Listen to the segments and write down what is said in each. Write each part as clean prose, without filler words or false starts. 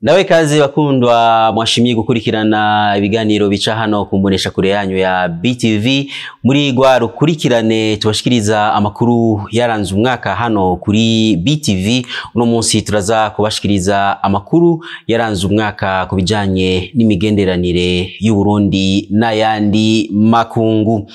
Nawe kazi bakundwa mwashimiye gukurikirana ibiganiro bica hano kumbonesha kure yanyu ya BTV muri gwa rukurikirane tubashikiriza amakuru yaranze umwaka hano kuri BTV. Uno munsi turaza kubashikiriza amakuru yaranze umwaka kubijanye n'imigenderanire y'u Burundi n'ayandi makungu.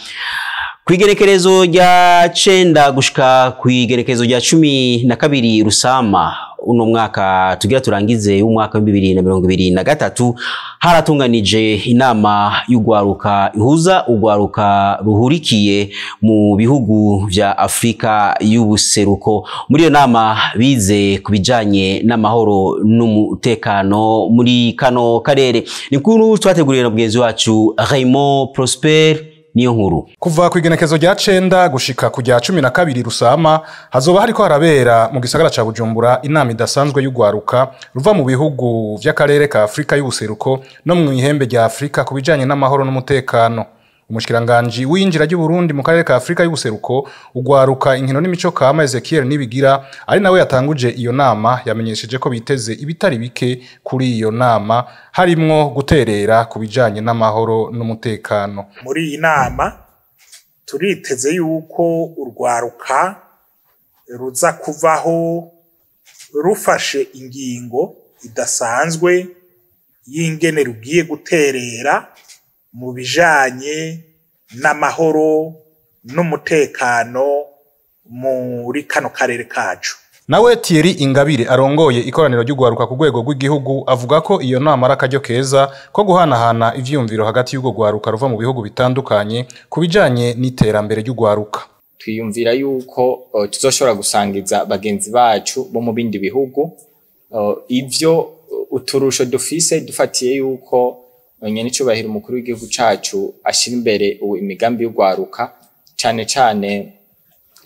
Kwigerekerezo rya 9 gushika kwigerekezo rya 12 Rusama uno mwaka tugira turangize umwaka wa 2023 haratunganije inama y'ugwaruka ihuza ugwaruka ruhurikiye mu bihugu vya Afrika y'ubuseruko. Muri iyo nama bize kubijanye n'amahoro n'umutekano muri kano karere. Nikuru twateguriye na mugenzi wacu Raymond Prosper niyo nkuru. Kuva kwigenekezo rya 9 gushika ku rya 12 Rusama hazoba hariko harabera mu gisagara ca Bujumbura inama idasanzwe y'ugwaruka ruva mu bihugu vy'akarere ka Afrika y'ubuseruko no mu ihembe rya Afrika kubijanye n'amahoro n'umutekano. Umushikiranganje w'injira ry'u Burundi mu karere ka Afrika y'ubuseruko ugwaruka inkino n'imico kama Ezekiel Nibigira ari nawe yatanguje iyo nama yamenyesheje ko biteze ibitari bike kuri iyo nama harimwo guterera kubijanye n'amahoro n'umutekano. Muri iyi nama turiteze yuko urwaruka ruza kuvaho rufashe ingingo idasanzwe y'ingene rugiye guterera mu bijanye n'amahoro n'umutekano muri kano karere kacu. Nawe Thierry Ingabire arongoye ikoraniro ry'ugwaruka ku rwego rw'igihugu avuga ko iyo nama arakaryo keza ko guhanahana ivyumviro hagati y'ugo gwaruka ruva mu bihugu bitandukanye kubijanye n'iterambere ry'ugwaruka. Twiyumvira yuko tuzoshobora gusangiza bagenzi bacu bo mu bindi bihugu ivyo uturusho dufise dufatiye yuko nyenicubahiro umukuru w'igihugu cacu ashira imbere imigambi y'ugwaruka cane cane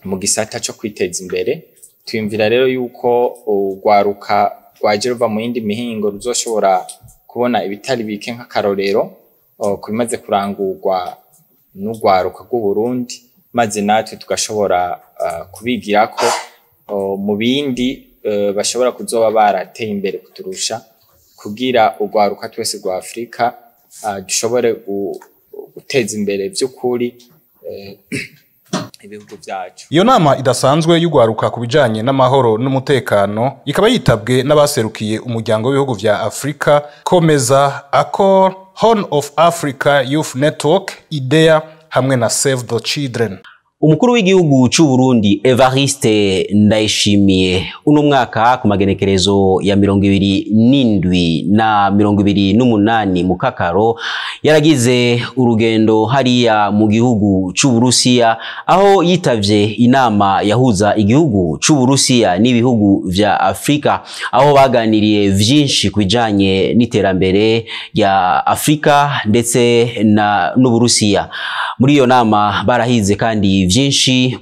mu gisata cyo kwiteza imbere. Twiyumvira rero yuko ugwaruka rwaje ruva mu yindi mihingo ruzoshobora kubona ibitari bike nk'akarorero kubimaze kurangurwa n'ugwaruka rw'u Burundi, maze natwe tugashobora kubigirako mu bindi bashobora kuzoba barateye imbere kuturusha kugira ugwaruka twese rwa Afrika dushobore guteza imbere by'ukuri ibihugu byacu. Iyo nama idasanzwe y'ugwaruka kubijanye n'amahoro n'umutekano ikaba yitabwe n'abaserukiye umuryango w'ibihugu vya Afrika Komeza, Accord, Horn of Africa Youth Network, IDEA hamwe na Save the Children. Umukuru w'igihugu c'u Burundi Evariste Ndayishimiye uno mwaka ku magenekerezo ya 27 na 28 mu Kakaro yaragize urugendo hariya mu gihugu c'u Burusiya aho yitavye inama yahuza igihugu c'u Burusiya n'ibihugu vya Afrika aho baganiriye vyinshi kwijanye n'iterambere ya Afrika ndetse n'Uburusiya. Muri iyo nama barahize kandi vyinshi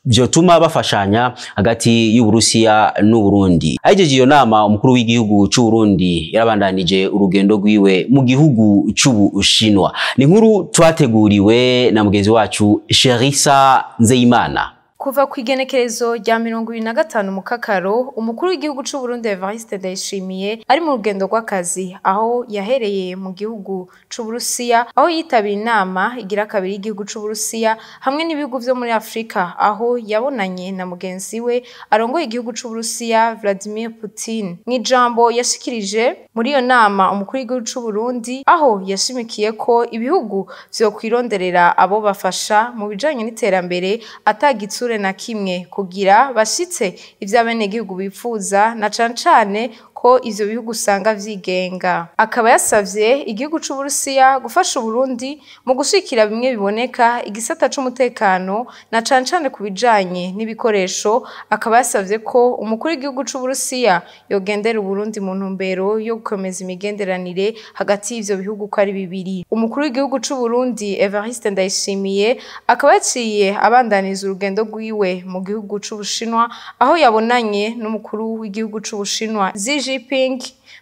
vyotuma bafashanya hagati y'Uburusiya n'u Burundi. Ajeje iyo nama umukuru w'igihugu c'u Burundi yarabandanije urugendo rwiwe mu gihugu c'Ubushinwa. Ni nkuru twateguriwe na mugenzi wacu Sherissa Nzeyimana. Kuva kwigenekerezo rya 25 mu Kakaro umukuru w'igihugu c'u Burundi Evariste Ndayishimiye ari mu rugendo rw'akazi aho yahereye mu gihugu c'u Burusiya aho yitabiye inama igira kabiri y'igihugu c'u Burusiya hamwe n'ibihugu vyo muri Afrika aho yabonanye na mugenzi we arongoye igihugu c'u Burusiya Vladimir Putin. N'ijambo yashikirije muri iyo nama umukuru w'igihugu c'u Burundi aho yashimikiye ko ibihugu vyo kwironderera abo bafasha mu bijanye n'iterambere atagitsura na kimwe kugira bashitse ivya bene gihugu bifuza na cane ko ivyo bihugu usanga vyigenga. Akaba yasavye igihugu c'u Burusiya gufasha Burundi mu gushikira bimwe biboneka igisata c'umutekano na cane kubijanye n'ibikoresho. Akaba yasavye ko umukuru w'igihugu c'u Burusiya yogendera Burundi mu ntumbero yo gukomeza imigenderanire hagati y'ivyo bihugu ko ari bibiri. Umukuru w'igihugu c'u Burundi Evariste Ndayishimiye akaba yaciye abandaniza urugendo rwiwe mu gihugu c'Ubushinwa aho yabonanye n'umukuru w'igihugu c'Ubushinwa Xi Jinping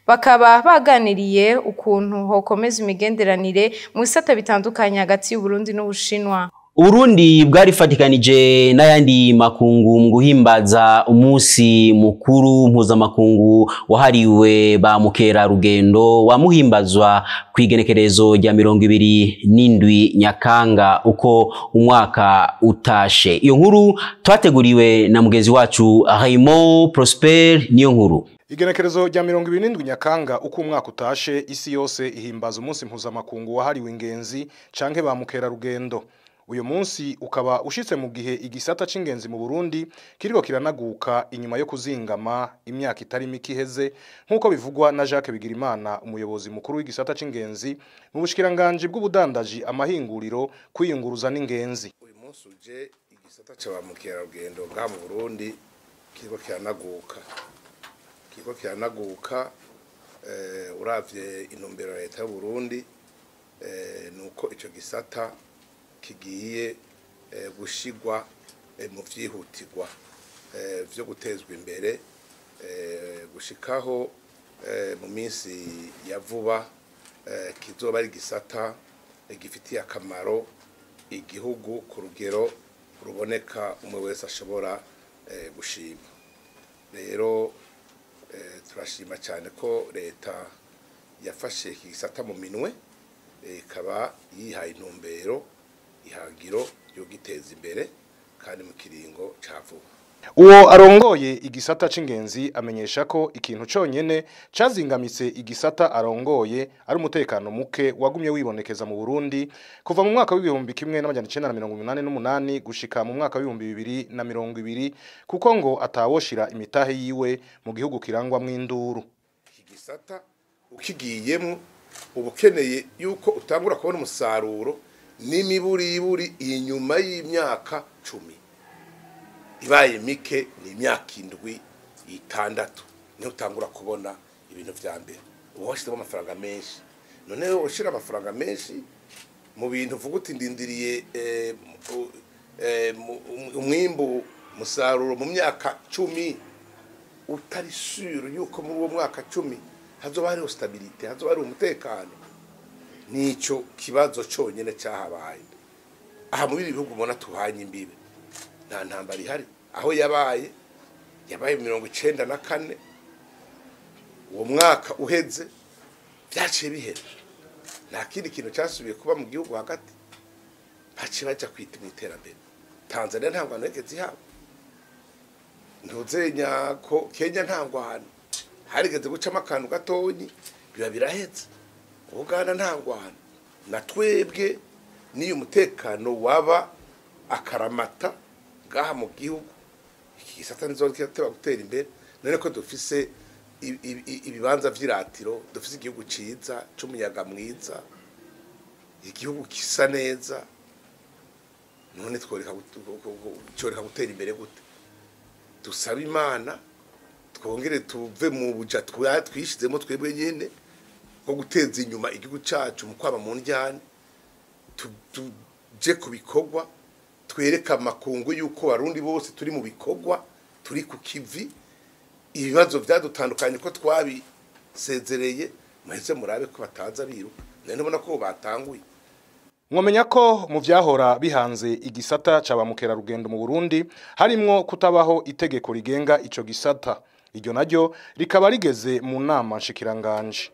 bakaba baganiriye ukuntu hokomeza imigenderanire mu bisata bitandukanye hagati y'u Burundi n'Ubushinwa. Urundi bwarifatikanije n'ayandi makungu mu guhimbaza umunsi mukuru mpuzamakungu wahariwe ba mukerarugendo wamuhimbazwa kw'igenekerezo rya 27 Nyakanga uko umwaka utashe. Iyo nkuru twateguriwe na mugenzi wacu Raymond Prosper niyo nkuru. Igenekerezo rya 27 Nyakanga uko umwaka utashe isi yose ihimbaza umunsi mpuzamakungu wahariwe ingenzi canke ba mukerarugendo. Uyu munsi ukaba ushitse mu gihe igisata c'ingenzi mu Burundi kiriko kiranaguka inyuma yo kuzingama imyaka itari mike iheze nkuko bivugwa na Jacques Bigirimana umuyobozi mukuru w'igisata c'ingenzi mu bushikiranganje bw'ubudandaji amahinguriro kwiyunguruza n'ingenzi. Uyu munsi uje igisata c'aba mukerarugendo bwa mu Burundi kiriko kiranaguka uravye intumbero ya leta y'u Burundi nuko ico gisata kigiye gushigwa mu vyihutirwa vyo gutezwa imbere gushikaho mu minsi ya vuba kizoba ari gisata gifitiye akamaro igihugu ku rugero ruboneka umwe wese ashobora gushima. Rero turashima cyane ko leta yafashe iki gisata mu minwe ikaba yihaye intumbero ihangiro yo giteza imbere kandi mu kiringo cavuba. Uwo arongoye igisata c'ingenzi amenyesha ko ikintu conyene cazingamitse igisata arongoye ari umutekano muke wagumye wibonekeza mu Burundi kuva mu mwaka w'ibihumbi 1988 gushika mu mwaka w'ibihumbi 2020 kuko ngo atawoshira imitahe yiwe mu gihugu kirangwa mw'induru. Iki gisata ukigiyemo ubukeneye yuko utangura kubona umusaruro n'imiburiburi inyuma y'imyaka 10 ibaye mike ni imyaka 7-6 niho utangura kubona ibintu vya mbere uwashizemo amafaranga menshi. None ushira amafaranga menshi mu bintu uvuga uti ndindiriye umwimbu musaruro mu myaka 10 utari sure yuko muri uwo mwaka 10 hazoba hari stability, hazoba hari umutekano. Nico kibazo cyonyene cyahabaye. Aha muri bihugu ubona tuhanye imbibe nta ntambara ihari. Aho yabaye 94 uwo mwaka uheze byaciye bihera. Nta kindi kintu cyasubiye kuba mu gihugu hagati. Baciye baja kwita mu iterambere. Tanzania ntabwo anegeze ihaba. Ntuzenya ko Kenya ntabwo harigeze gucama akantu gatonyi biba birahetse. Uganda ntangwana na twebwe niyo umutekano waba akaramata gaha mu gihugu iki gisata nizokiteba gutera imbere. None ko dufise ibibanza vy'iratiro, dufise igihugu ciza c'umuyaga mwiza, igihugu kisa neza, none tworeka gutera imbere gute? Dusaba Imana twongere tuve mu buja twishizemo twebwe nyene ko guteza inyuma igihugu cacu mu kwaba mu njyane tuje kubikorwa twereka amakungu yuko Barundi bose turi mu bikorwa turi ku kivi. Ibibazo byadutandukanye ko twabisezereye mwese murabe ko bataza biruka none ubona ko batanguye. Mwomenya ko mu vyahora bihanze igisata c'aba mukerarugendo mu Burundi harimwo kutabaho itegeko rigenga ico gisata. Iryo naryo rikaba rigeze mu nama nshikiranganje.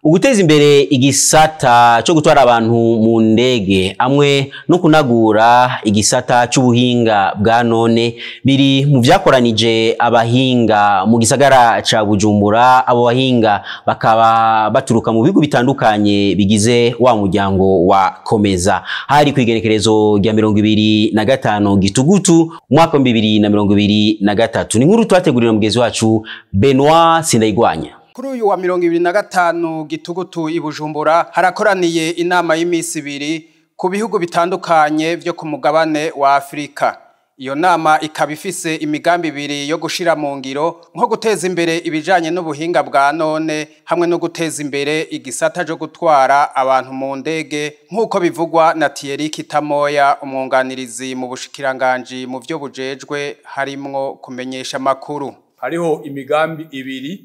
Uguteza imbere igisata cyo gutwara abantu mu ndege amwe no kunagura igisata c'ubuhinga bwa none biri mu vyakoranije abahinga mu gisagara ca Bujumbura. Abo bahinga bakaba baturuka mu bigo bitandukanye bigize wa muryango wa Komeza. Hari kwigenekerezo rya 25 Gitugutu umwaka 2023. Ni nkuru twategurira mugezi wacu Benoit Sindayigwanya. Kuri uyu wa 25 Gitugutu i Bujumbura harakoraniye inama y'imisi 2 ku bihugu bitandukanye vyo ku mugabane wa Afrika. Iyo nama ikaba ifise imigambi 2 yo gushira mu ngiro nko guteza imbere ibijanye n'ubuhinga bwa none hamwe no guteza imbere igisata cyo gutwara abantu mu ndege nkuko bivugwa na Thierry Kitamoya umwunganirizi mu bushikiranganje mu vyo bujejwe harimwo kumenyesha makuru. Hariho imigambi 2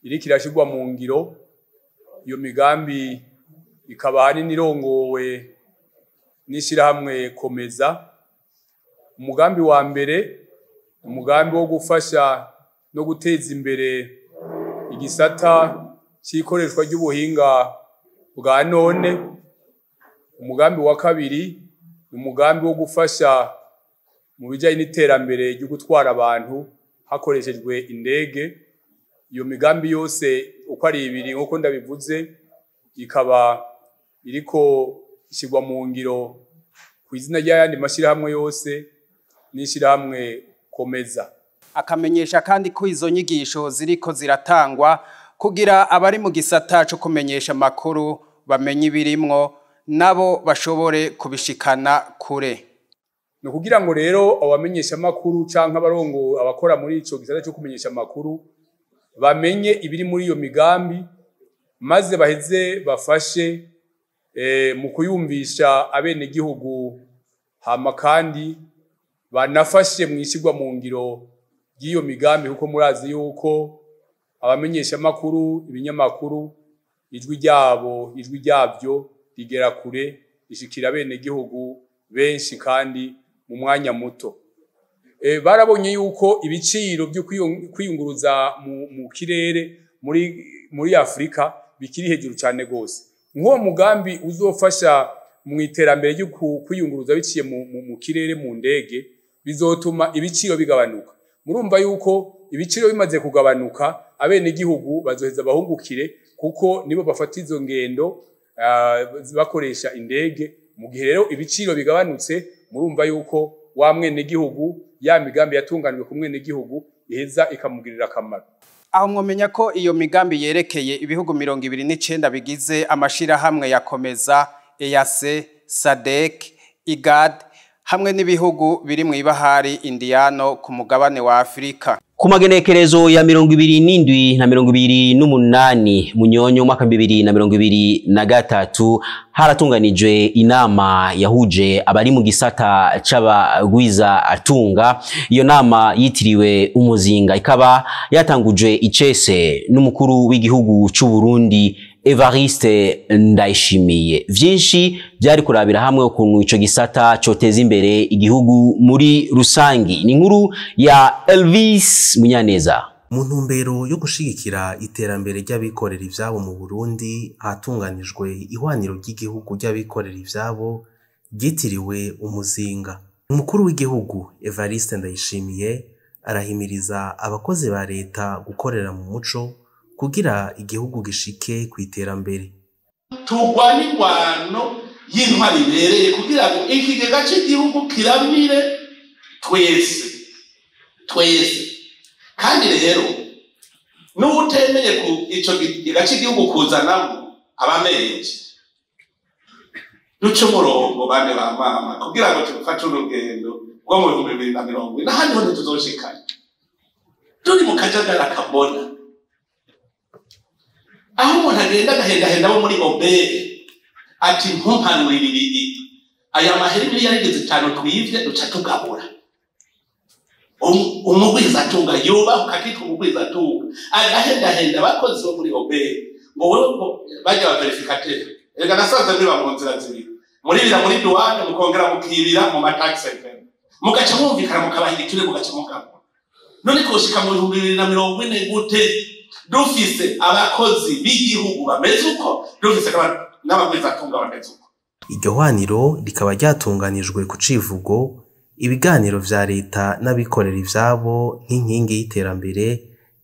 iriko irashirwa mu ngiro. Iyo migambi ikaba ahanini irongowe n'ishirahamwe Komeza. Umugambi wa mbere umugambi wo gufasha no guteza imbere igisata c'ikoreshwa ry'ubuhinga bwa none. Umugambi wa kabiri umugambi wo gufasha mu bijanye n'iterambere ryo gutwara abantu hakoreshejwe indege. Iyo migambi yose uko ari ibiri nkuko ndabivuze ikaba iriko ishyirwa mu ngiro ku izina ry'ayandi mashirahamwe yose n'ishirahamwe Komeza. Akamenyesha kandi ko izo nyigisho ziriko ziratangwa kugira abari mu gisata cyo kumenyesha makuru bamenye ibirimwo nabo bashobore kubishikana kure. No kugira ngo rero abamenyesha makuru canke abarongo abakora muri ico gisata cyo kumenyesha makuru bamenye ibiri muri iyo migambi maze baheze bafashe mu kuyumvisha abene gihugu, hama kandi banafashe mwishigwa mu ngiro y'iyo migambi kuko murazi yuko abamenyesha makuru ibinyamakuru ijwi ryabyo rigera kure rishikira abene gihugu benshi kandi mu mwanya muto. Barabonye yuko ibiciro byo kwiyunguruza mu kirere muri Afrika bikiri hejuru cyane gose. Nk'uwo mugambi uzofasha mu iterambere ryo kwiyunguruza biciye mu kirere mu ndege bizotuma ibiciro bigabanuka. Murumva yuko ibiciro bimaze kugabanuka abene gihugu bazoheza bahungukire kuko nibo bafata izo ngendo bakoresha indege. Mu gihe rero ibiciro bigabanutse murumva yuko wa mwene gihugu ya migambi yatunganijwe ku mwene gihugu iheza ikamugirira akamaro. Aho mwomenya ko iyo migambi yerekeye ibihugu 29 bigize amashirahamwe ya Komeza, EAC, SADC, IGAD hamwe n'ibihugu biri mu ibahari Indiano ku mugabane wa Afrika. Ku magenekerezo ya 27 na 28 Munyonyo mwaka 2023 haratunganijwe inama yahuje abari mu gisata c'abagwiza atunga. Iyo nama yitiriwe Umuzinga ikaba yatangujwe icese n'umukuru w'igihugu c'u Burundi Evariste Ndayishimiye. Vyinshi byari kurabira hamwe ukuntu ico gisata coteza imbere igihugu muri rusangi. Ni inkuru ya Elvis Munyaneza. Mu ntumbero yo gushigikira iterambere ry'abikorera ivyabo mu Burundi hatunganijwe ihwaniro ry'igihugu ry'abikorera ivyabo ryitiriwe Umuzinga. Umukuru w'igihugu Evariste Ndayishimiye arahimiriza abakozi ba leta gukorera mu muco kugira igihugu gishike ku iterambere. Turwanye ingwano y'intwari ibereye kugira ngo ikigega cy'igihugu kirabire twese. Kandi rero n'utemeye ku ico kigega cy'igihugu kuzanamo abamenje duce umurongo bane ba mama kugira ngo tufate urugendo rwo mu 2020 n'ahandi ho tuzoshikana turi mu kajagara kabona. Aho umuntu agenda agahenda bo muri obere ati ntumpanurire aya mahera yarigeze 5 twivye duca tugabura. Umugwiza atunga yuba ukakitwa umugwiza atunga agahenda bakozi bo muri obere ngo wewe bajya ba verificateur ega nasanze muri ba mu nzira zibiri muri bira muri douane mukongera mukibira mu matax center mugaca mwumvikana mukabahindikire mugaca mugabo. None koshika mu 2040 gute dufise abakozi b'igihugu bameze uko dufise n'abagwiza atunga bameze uko? Iryo hwaniro rikaba ryatunganijwe ku civugo ibiganiro vya leta n'abikorera ivyabo nk'inkingi y'iterambere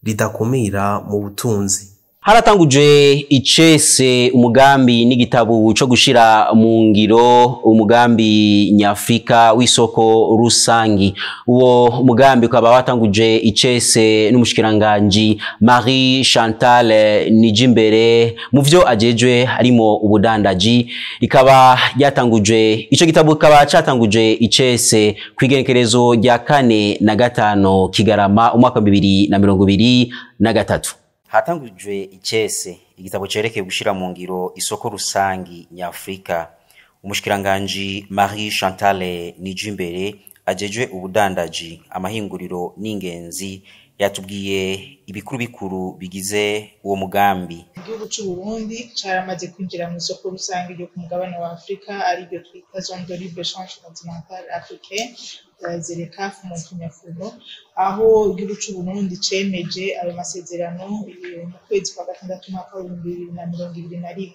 ridakumira mu butunzi. Haratanguje icese umugambi n'igitabo cyo gushira mu ngiro umugambi nyafrika w'isoko rusangi. Uwo mugambi ukaba watanguje icese n'umushikiranganje Marie Chantal Nijimbere mu vyo ajejwe harimo ubudandaji. Ikaba yatanguje ico gitabo kaba catanguje icese kwigenekerezo rya 4 na 5 Kigarama umwaka 2023. Hatangujwe icese igitabo cerekeye gushira mu ngiro isoko rusangi nyafrika. Umushikiranganje Marie Chantal Nijimbere ajejwe ubudandaji amahinguriro n'ingenzi yatubwiye ibikuru bikuru bigize uwo mugambi. Igihugu cy'u Burundi caramaze kwinjira mu isoko rusange ryo ku mugabane wa Afrika ari ryo twita zone de libre échange continentale africaine ZLECAf mu kinyafuno, aho igihugu cy'u Burundi cemeje ayo masezerano mu kwezi kwa gatandatu mwaka wa 2021.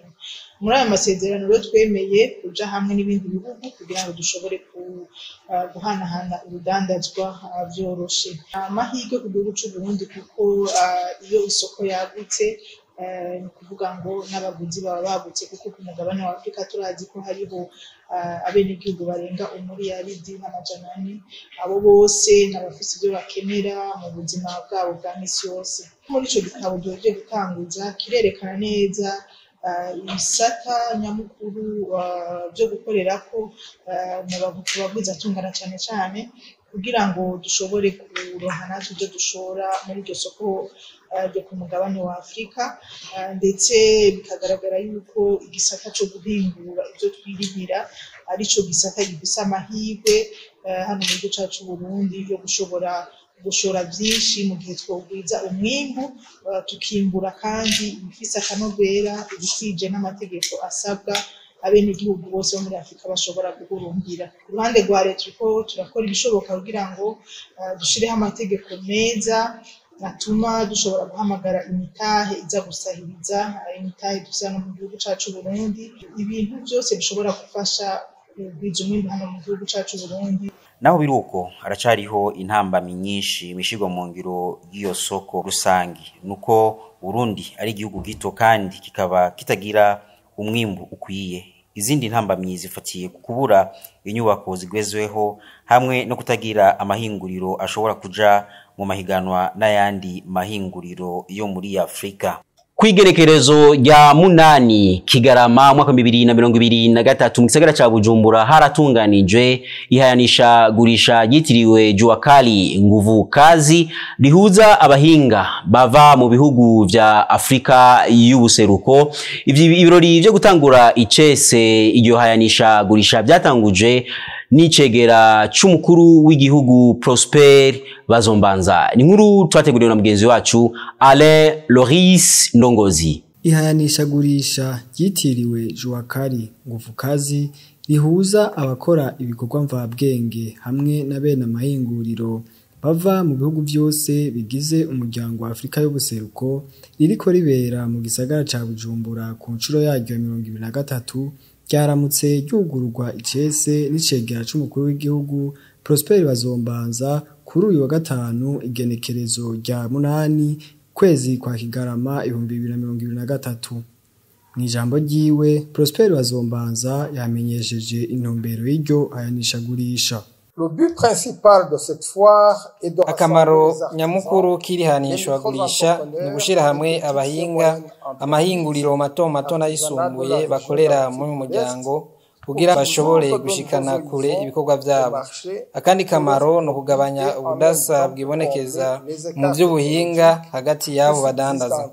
Muri ayo masezerano rero twemeye kuja hamwe n'ibindi bihugu kugira ngo dushobore guhanahana urudandazwa vyoroshe. Amahirwe ku gihugu cy'u Burundi kuko iyo isoko yagutse ni kuvuga ngo n'abaguzi baba bagutse, kuko ku mugabane wa Afrika turazi ko hariho abenegihugu barenga umuriyaridi n'amajana ane. Abo bose n'abafise ibyo bakenera mu buzima bwabo bwa misi yose. Muri ico gitabo duheje gutanguza kirerekana neza ibisata nyamukuru byo gukorerako mu bagwiza tungana cyane cyane, kugira ngo dushobore kuronka natwe ibyo dushora muri iryo soko ryo ku mugabane wa Afrika, ndetse bikagaragara yuko igisata cyo guhingura ibyo twirimira arico gisata gifise amahirwe hano mu gihugu cyacu Burundi yo gushobora gushora byinshi mu gihe twogwiza umwimbu tukimbura kandi bifise akanovera ibikwije n'amategeko asabwa abenegihugu bose bo muri Afrika bashobora guhurumbira. Ku ruhande rwa leta turakora ibishoboka kugira ngo dushireho amategeko meza atuma dushobora guhamagara imitahe iza gusahiriza imitahe dufise hano mu gihugu cyacu Burundi, ibintu byose bishobora gufasha kugwiza umwimbu hano mu gihugu cyacu Burundi. Naho biruko haracariho intambamyi nyinshi mishirwa mu ngiro y'iyo soko rusangi, nuko Burundi ari igihugu gito kandi kikaba kitagira umwimbu ukwiye. Izindi ntambamyi zifatiye kubura inyubako zigwezweho hamwe no kutagira amahinguriro ashobora kuja mu mahiganwa n'ayandi mahinguriro yo muri Afrika. Kwigerekerezo rya munani Kigarama mwaka 2023 mu gisagara ca Bujumbura haratunganijwe ihayanisha gurisha ryitiriwe Jua Kali nguvu kazi rihuza abahinga bava mu bihugu vya Afrika y'ubuseruko. Ibirori byo gutangura icese iryo hayanisha gurisha byatanguje n'icegera c'umukuru w'igihugu Prosper Bazombanza. Ni nkuru twateguriwe na mugenzi wacu Alain Loris Ndongozi. Ihayanisha gurisha ryitiriwe Jua Kali nguvu kazi rihuza abakora ibikorwa mvabwenge hamwe na bene amahinguriro bava mu bihugu byose bigize umuryango wa Afrika y'ubuseruko, ririko ribera mu gisagara ca Bujumbura ku ncuro yaryo 2023. Ryaramutse ryugururwa icese n'icegera c'umukuru w'igihugu Prosper Bazombanza kuri uyu wa gatanu igenekerezo rya munani kwezi kwa Kigarama 2023. Mu ijambo ryiwe Prosper Bazombanza yamenyesheje intumbero y'iryo hayanisha gurisha. Akamaro nyamukuru kirihanishwa gurisha ni gushira hamwe abahinga amahinguriro mato mato n'ayisumbuye bakorera muri muryango kugira bashobore gushikana kure ibikorwa byabo. Akandi kamaro no kugabanya ubudasa bwibonekeza mu by'ubuhinga hagati yabo badandaza.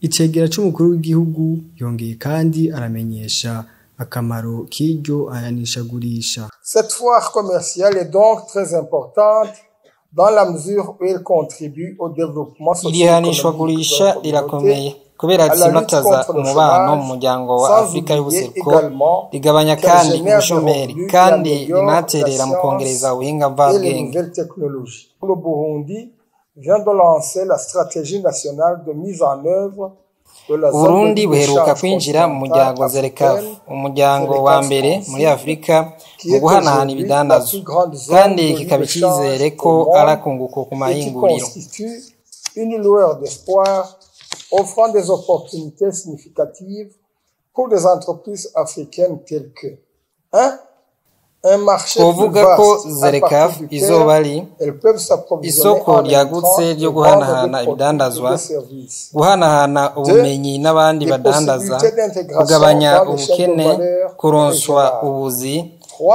Icegera c'umukuru w'igihugu yongeye kandi aramenyesha akamaro k'iryo hayanisha gurisha. Cette foire commerciale est donc très importante dans la mesure où elle contribue au développement social. Irihanishwa gurisha rirakomeye kubera ritsimataza umubano mu muryango wa Afrika y'ubuseruko, rigabanya kandi ubushomeri kandi rinaterera mu kongereza ubuhinga mvabwenge. Le Burundi vient de lancer la stratégie nationale de mise en œuvre. Burundi buheruka kwinjira mu muryango ZLECAf, umuryango wa mbere muri Afrika mu guhanahana ibidandazwa, kandi kikaba icyizere ko arakunguko ku mahinguriro. Une lueur d'espoir offrant des opportunités significatives pour les entreprises africaines telles que kuvuga ko ZLECAf izoba ari isoko ryagutse ryo guhanahana ibidandazwa, guhanahana ubumenyi n'abandi badandaza, kugabanya ubukene, kuronswa ubuzi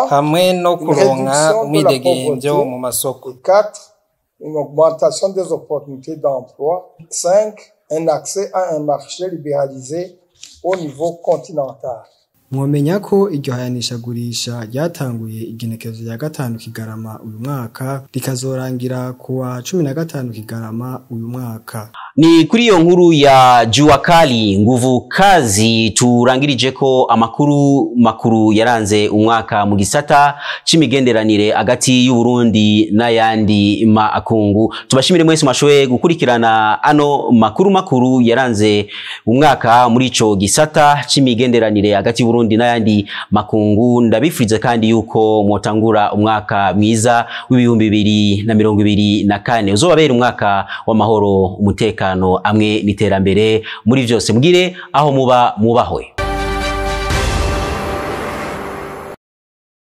hamwe no kuronka umwidegemvyo mu masoko. 4. Une augmentation des opportunités d'emploi. 5. Un accès à un marché libéralisé au niveau continental. mwomenya ko iryo hayanishagurisha ryatanguye igenekerezo rya 5 Kigarama uyu mwaka rikazorangira kuwa 15 Kigarama uyu mwaka. Ni kuri iyo nkuru ya Jua Kali nguvu kazi turangirije ko amakuru makuru yaranze umwaka mu gisata c'imigenderanire agati y'u Burundi n'ayandi makungu. Tubashimire mwese mashoye gukurikirana ano makuru yaranze umwaka muri ico gisata c'imigenderanire agati y'u Burundi n'ayandi makungu. Ndabifurize kandi yuko motangura umwaka mwiza w'ibihumbi 2024 uzobabera umwaka w'amahoro, umutekano amwe n'iterambere muri vyose. Mugire aho muba mubahwe.